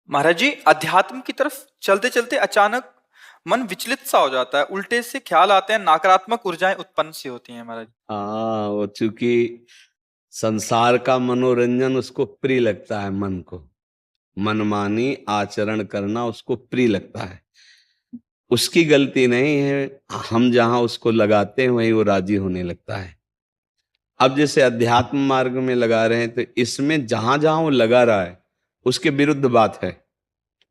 महाराज जी, अध्यात्म की तरफ चलते चलते अचानक मन विचलित सा हो जाता है। उल्टे से ख्याल आते हैं, नकारात्मक ऊर्जाएं उत्पन्न सी होती हैं महाराज। हाँ, वो चूंकि संसार का मनोरंजन उसको प्रिय लगता है, मन को मनमानी आचरण करना उसको प्रिय लगता है। उसकी गलती नहीं है, हम जहां उसको लगाते हैं वहीं वो राजी होने लगता है। अब जैसे अध्यात्म मार्ग में लगा रहे हैं तो इसमें जहां जहां वो लगा रहा है उसके विरुद्ध बात है।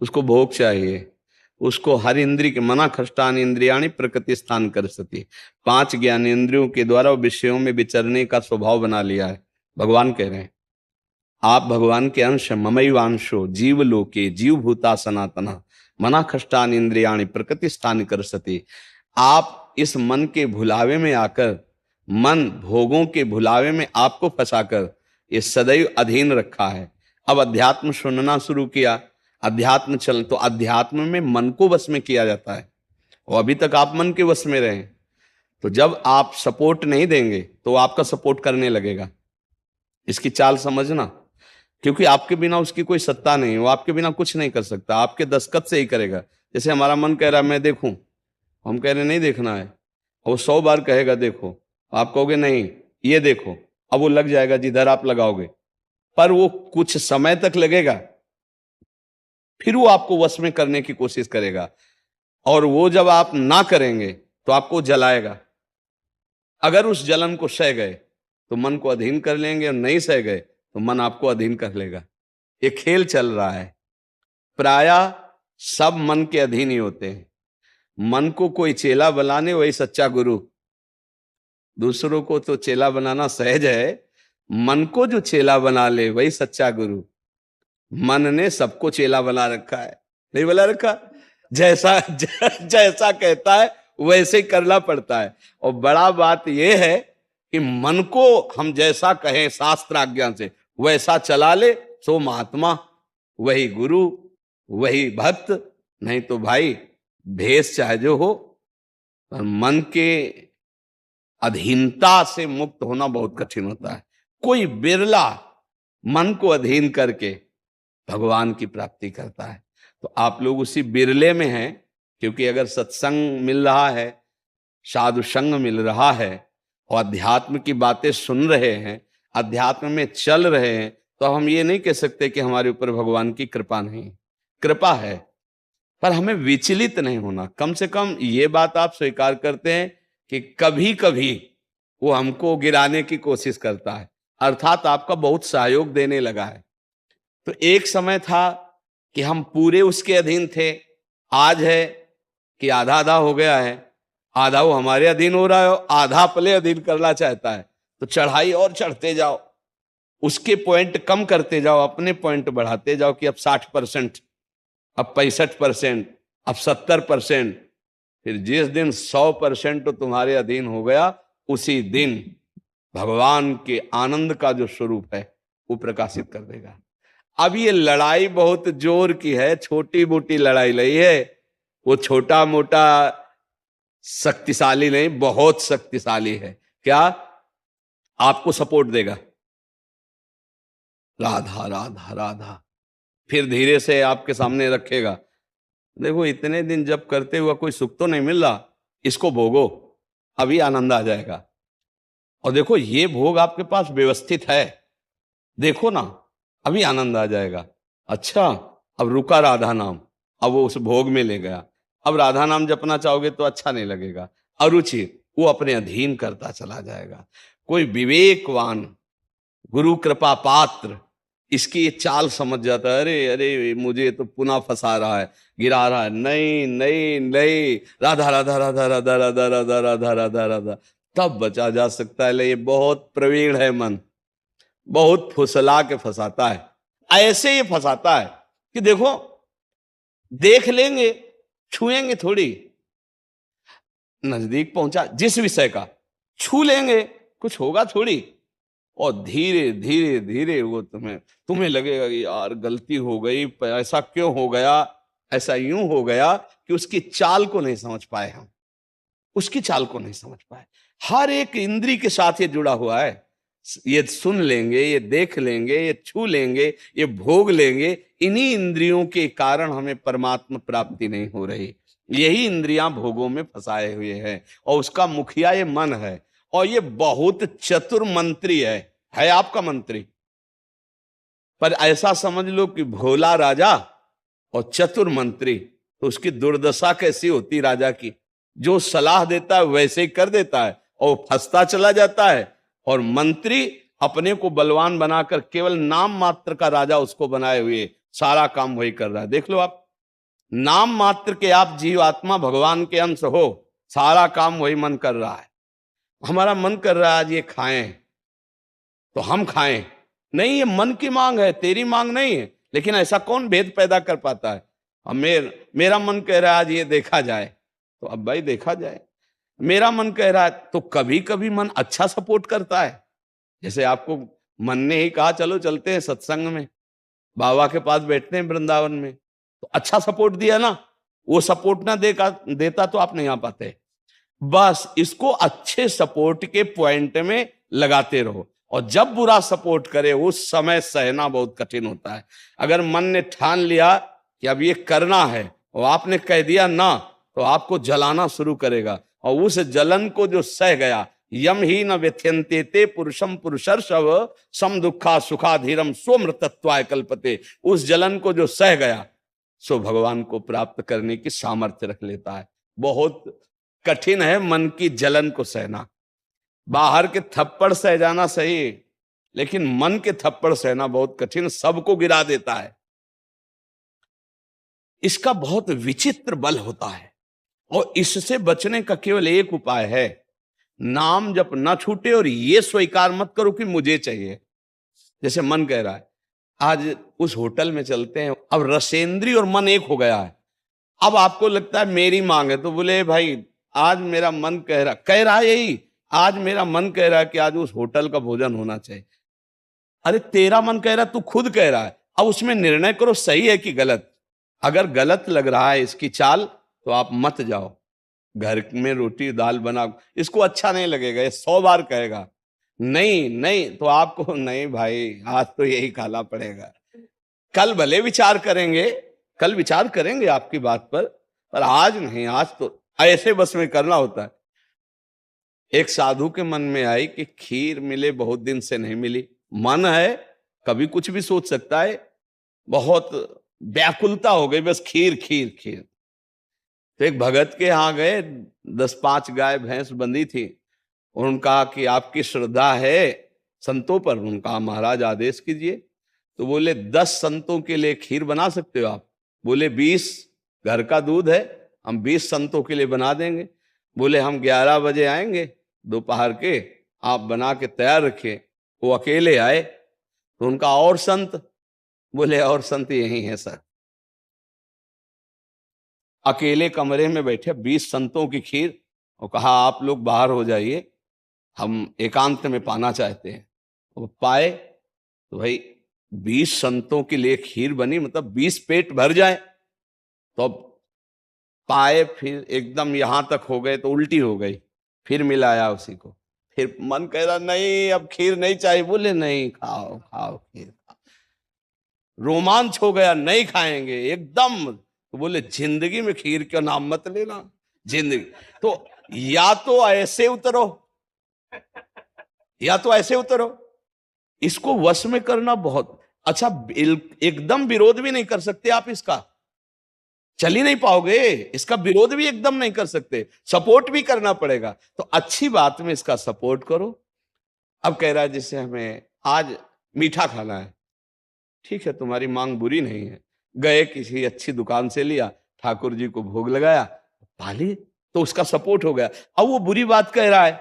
उसको भोग चाहिए, उसको हर इंद्रिय के मना खष्टान इंद्रियाणी प्रकृति स्थान कर सती, 5 ज्ञानेंद्रियों के द्वारा वो विषयों में विचरने का स्वभाव बना लिया है। भगवान कह रहे हैं आप भगवान के अंश, ममैवांशो जीव लोके जीव भूता सनातना मना खष्टान इंद्रियाणी प्रकृति स्थान कर सती। आप इस मन के भुलावे में आकर, मन भोगों के भुलावे में आपको फंसाकर ये सदैव अधीन रखा है। अब अध्यात्म सुनना शुरू किया, अध्यात्म चल तो अध्यात्म में मन को वश में किया जाता है। और अभी तक आप मन के वश में रहे, तो जब आप सपोर्ट नहीं देंगे तो आपका सपोर्ट करने लगेगा। इसकी चाल समझना, क्योंकि आपके बिना उसकी कोई सत्ता नहीं, वो आपके बिना कुछ नहीं कर सकता, आपके दस्तखत से ही करेगा। जैसे हमारा मन कह रहा है मैं देखूं, हम कह रहे नहीं देखना है, और वो 100 बार कहेगा देखो, आप कहोगे नहीं ये देखो, अब वो लग जाएगा जिधर आप लगाओगे, पर वो कुछ समय तक लगेगा, फिर वो आपको वश में करने की कोशिश करेगा। और वो जब आप ना करेंगे तो आपको जलाएगा। अगर उस जलन को सह गए तो मन को अधीन कर लेंगे, और नहीं सह गए तो मन आपको अधीन कर लेगा। ये खेल चल रहा है। प्रायः सब मन के अधीन ही होते हैं। मन को कोई चेला बनाने वही सच्चा गुरु। दूसरों को तो चेला बनाना सहज है, मन को जो चेला बना ले वही सच्चा गुरु। मन ने सबको चेला बना रखा है, नहीं बना रखा? जैसा जैसा कहता है वैसे ही करना पड़ता है। और बड़ा बात यह है कि मन को हम जैसा कहें शास्त्र आज्ञा से वैसा चला ले, सो महात्मा, वही गुरु, वही भक्त। नहीं तो भाई भेष चाहे जो हो, पर मन के अधीनता से मुक्त होना बहुत कठिन होता है। कोई बिरला मन को अधीन करके भगवान की प्राप्ति करता है। तो आप लोग उसी बिरले में हैं, क्योंकि अगर सत्संग मिल रहा है, साधु संग मिल रहा है, और अध्यात्म की बातें सुन रहे हैं, अध्यात्म में चल रहे हैं, तो हम ये नहीं कह सकते कि हमारे ऊपर भगवान की कृपा नहीं। कृपा है, पर हमें विचलित नहीं होना। कम से कम ये बात आप स्वीकार करते हैं कि कभी कभी वो हमको गिराने की कोशिश करता है, अर्थात आपका बहुत सहयोग देने लगा है। तो एक समय था कि हम पूरे उसके अधीन थे, आज है कि आधा आधा हो गया है। आधा वो हमारे अधीन हो रहा है, आधा अपने अधीन करना चाहता है। तो चढ़ाई और चढ़ते जाओ, उसके पॉइंट कम करते जाओ, अपने पॉइंट बढ़ाते जाओ कि अब 60%, अब 65%, अब 70%। फिर जिस दिन 100% तो तुम्हारे अधीन हो गया, उसी दिन भगवान के आनंद का जो स्वरूप है वो प्रकाशित कर देगा। अब ये लड़ाई बहुत जोर की है, छोटी मोटी लड़ाई नहीं है। वो छोटा मोटा शक्तिशाली नहीं, बहुत शक्तिशाली है। क्या? आपको सपोर्ट देगा, राधा राधा राधा, फिर धीरे से आपके सामने रखेगा। देखो इतने दिन जब करते हुआ कोई सुख तो नहीं मिल रहा, इसको भोगो, अभी आनंद आ जाएगा। और देखो ये भोग आपके पास व्यवस्थित है, देखो ना, अभी आनंद आ जाएगा। अच्छा, अब रुका राधा नाम, अब वो उस भोग में ले गया। अब राधा नाम जपना चाहोगे तो अच्छा नहीं लगेगा, अरुचि, वो अपने अधीन करता चला जाएगा। कोई विवेकवान गुरु कृपा पात्र इसकी ये चाल समझ जाता है, अरे अरे मुझे तो पुनः फंसा रहा है, गिरा रहा है। नहीं नहीं नहीं, राधा राधा राधा राधा राधा राधा राधा राधा राधा, तब बचा जा सकता है। ये बहुत प्रवीण है मन, बहुत फुसला के फंसाता है। ऐसे ही फंसाता है कि देखो देख लेंगे, छुएंगे थोड़ी, नजदीक पहुंचा जिस विषय का, छू लेंगे, कुछ होगा थोड़ी। और धीरे धीरे धीरे वो तुम्हें लगेगा कि यार गलती हो गई, ऐसा क्यों हो गया, ऐसा यूं हो गया कि उसकी चाल को नहीं समझ पाए हम, उसकी चाल को नहीं समझ पाए। हर एक इंद्री के साथ ये जुड़ा हुआ है। ये सुन लेंगे, ये देख लेंगे, ये छू लेंगे, ये भोग लेंगे, इन्हीं इंद्रियों के कारण हमें परमात्मा प्राप्ति नहीं हो रही। यही इंद्रियां भोगों में फंसाए हुए हैं और उसका मुखिया ये मन है। और ये बहुत चतुर मंत्री है आपका मंत्री। पर ऐसा समझ लो कि भोला राजा और चतुर मंत्री, तो उसकी दुर्दशा कैसी होती राजा की। जो सलाह देता है वैसे ही कर देता है और फंसता चला जाता है। और मंत्री अपने को बलवान बनाकर केवल नाम मात्र का राजा उसको बनाए हुए सारा काम वही कर रहा है। देख लो आप, नाम मात्र के आप जीवात्मा भगवान के अंश हो, सारा काम वही मन कर रहा है। हमारा मन कर रहा है आज ये खाएं तो हम खाएं, नहीं, ये मन की मांग है, तेरी मांग नहीं है। लेकिन ऐसा कौन भेद पैदा कर पाता है। अब मेरा मन कह रहा है आज ये देखा जाए, तो अब भाई देखा जाए। मेरा मन कह रहा है, तो कभी कभी मन अच्छा सपोर्ट करता है। जैसे आपको मन ने ही कहा चलो चलते हैं सत्संग में, बाबा के पास बैठते हैं वृंदावन में, तो अच्छा सपोर्ट दिया ना। वो सपोर्ट ना देता तो आप नहीं आ पाते। बस इसको अच्छे सपोर्ट के पॉइंट में लगाते रहो। और जब बुरा सपोर्ट करे उस समय सहना बहुत कठिन होता है। अगर मन ने ठान लिया कि अब ये करना है और आपने कह दिया ना, तो आपको जलाना शुरू करेगा। और उस जलन को जो सह गया, यम ही न व्यथ्यन्ते ते पुरुषम पुरुषर्षव सम दुखा सुखाधीरम स्वमृतत्वाय कल्पते, उस जलन को जो सह गया सो भगवान को प्राप्त करने की सामर्थ्य रख लेता है। बहुत कठिन है मन की जलन को सहना। बाहर के थप्पड़ सह जाना सही, लेकिन मन के थप्पड़ सहना बहुत कठिन, सबको गिरा देता है। इसका बहुत विचित्र बल होता है और इससे बचने का केवल एक उपाय है, नाम जप न छूटे और ये स्वीकार मत करो कि मुझे चाहिए। जैसे मन कह रहा है आज उस होटल में चलते हैं, अब रसेंद्री और मन एक हो गया है। अब आपको लगता है मेरी मांग है, तो बोले भाई आज मेरा मन कह रहा है यही, आज मेरा मन कह रहा है कि आज उस होटल का भोजन होना चाहिए। अरे तेरा मन कह रहा है, तू खुद कह रहा है, अब उसमें निर्णय करो सही है कि गलत। अगर गलत लग रहा है इसकी चाल तो आप मत जाओ। घर में रोटी दाल बनाओ, इसको अच्छा नहीं लगेगा, ये 100 बार कहेगा नहीं नहीं, तो आपको नहीं भाई आज तो यही खाना पड़ेगा। कल भले विचार करेंगे, कल विचार करेंगे आपकी बात पर आज नहीं, आज तो ऐसे बस में करना होता है। एक साधु के मन में आई कि खीर मिले, बहुत दिन से नहीं मिली। मन है कभी कुछ भी सोच सकता है, बहुत व्याकुलता हो गई, बस खीर खीर खीर। तो एक भगत के यहाँ गए, 10-5 गाय भैंस बंधी थी। उन्होंने कहा कि आपकी श्रद्धा है संतों पर। उन्होंने कहा महाराज आदेश कीजिए। तो बोले 10 संतों के लिए खीर बना सकते हो आप? बोले 20 घर का दूध है, हम 20 संतों के लिए बना देंगे। बोले हम 11 बजे आएंगे दोपहर के, आप बना के तैयार रखिए। वो अकेले आए तो उनका और संत? बोले और संत यही है सर। अकेले कमरे में बैठे 20 संतों की खीर, और कहा आप लोग बाहर हो जाइए, हम एकांत में पाना चाहते हैं। तो पाए तो भाई 20 संतों के लिए खीर बनी, मतलब 20 पेट भर जाए। तो अब पाए, फिर एकदम यहां तक हो गए तो उल्टी हो गई, फिर मिलाया उसी को। फिर मन कह रहा नहीं अब खीर नहीं चाहिए। बोले नहीं, खाओ खाओ खीर खाओ। रोमांच हो गया, नहीं खाएंगे एकदम। तो बोले जिंदगी में खीर का नाम मत लेना, जिंदगी। तो या तो ऐसे उतरो, या तो ऐसे उतरो। इसको वश में करना बहुत अच्छा। एकदम विरोध भी नहीं कर सकते आप इसका, चल ही नहीं पाओगे। इसका विरोध भी एकदम नहीं कर सकते, सपोर्ट भी करना पड़ेगा। तो अच्छी बात में इसका सपोर्ट करो। अब कह रहा है जैसे हमें आज मीठा खाना है, ठीक है तुम्हारी मांग बुरी नहीं है। गए किसी अच्छी दुकान से लिया, ठाकुर जी को भोग लगाया, पाली, तो उसका सपोर्ट हो गया। अब वो बुरी बात कह रहा है,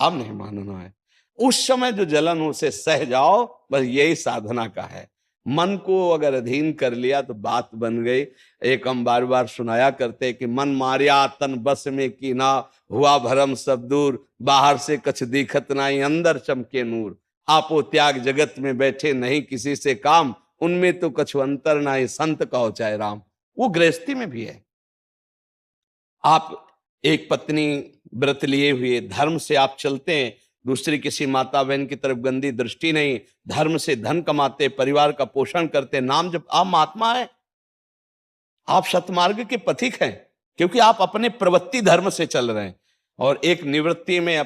अब नहीं मानना है। उस समय जो जलन उसे सह जाओ, बस यही साधना का है। मन को अगर अधीन कर लिया तो बात बन गई। एक हम बार बार सुनाया करते कि मन मारिया तन बस में की ना, हुआ भरम सब दूर, बाहर से कछ दिखत नाई, अंदर चमके नूर। आपो त्याग जगत में बैठे नहीं किसी से काम, उनमें तो कछु अंतर नाई, संत कहो चाहे राम। वो गृहस्थी में भी है। आप एक पत्नी व्रत लिए हुए धर्म से आप चलते हैं, दूसरी किसी माता बहन की तरफ गंदी दृष्टि नहीं, धर्म से धन कमाते, परिवार का पोषण करते, नाम जब आप महात्मा है, आप सतमार्ग के पथिक हैं, क्योंकि आप अपने प्रवृत्ति धर्म से चल रहे हैं और एक निवृत्ति में